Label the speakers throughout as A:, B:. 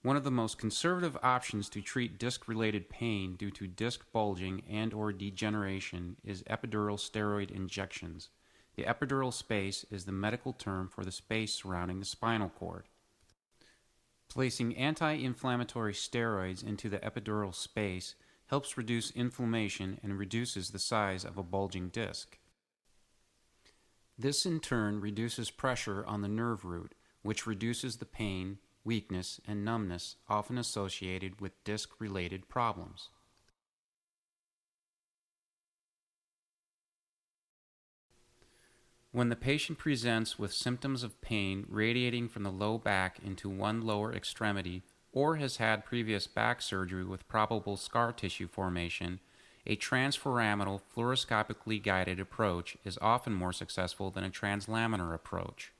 A: One of the most conservative options to treat disc-related pain due to disc bulging and/or degeneration is epidural steroid injections. The epidural space is the medical term for the space surrounding the spinal cord. Placing anti-inflammatory steroids into the epidural space helps reduce inflammation and reduces the size of a bulging disc. This in turn reduces pressure on the nerve root, which reduces the pain, weakness, and numbness often associated with disc-related problems. When the patient presents with symptoms of pain radiating from the low back into one lower extremity or has had previous back surgery with probable scar tissue formation, a transforaminal fluoroscopically guided approach is often more successful than a translaminar approach.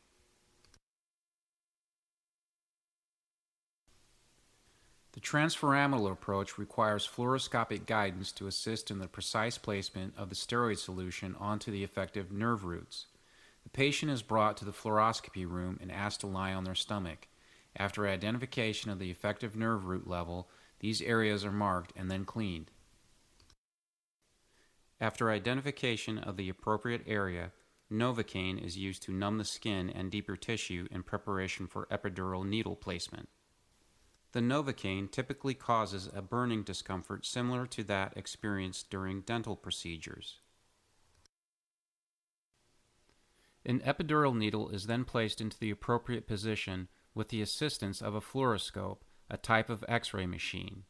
A: The transforaminal approach requires fluoroscopic guidance to assist in the precise placement of the steroid solution onto the affected nerve roots. The patient is brought to the fluoroscopy room and asked to lie on their stomach. After identification of the effective nerve root level, these areas are marked and then cleaned. After identification of the appropriate area, Novocaine is used to numb the skin and deeper tissue in preparation for epidural needle placement. The Novocaine typically causes a burning discomfort similar to that experienced during dental procedures. An epidural needle is then placed into the appropriate position with the assistance of a fluoroscope, a type of X-ray machine.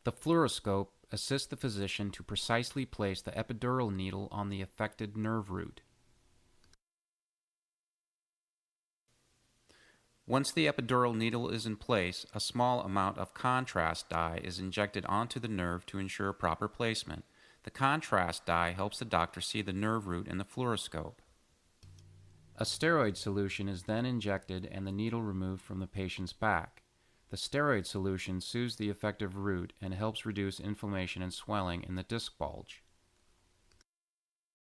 A: The fluoroscope assists the physician to precisely place the epidural needle on the affected nerve root. Once the epidural needle is in place, a small amount of contrast dye is injected onto the nerve to ensure proper placement. The contrast dye helps the doctor see the nerve root in the fluoroscope. A steroid solution is then injected and the needle removed from the patient's back. The steroid solution soothes the affected root and helps reduce inflammation and swelling in the disc bulge.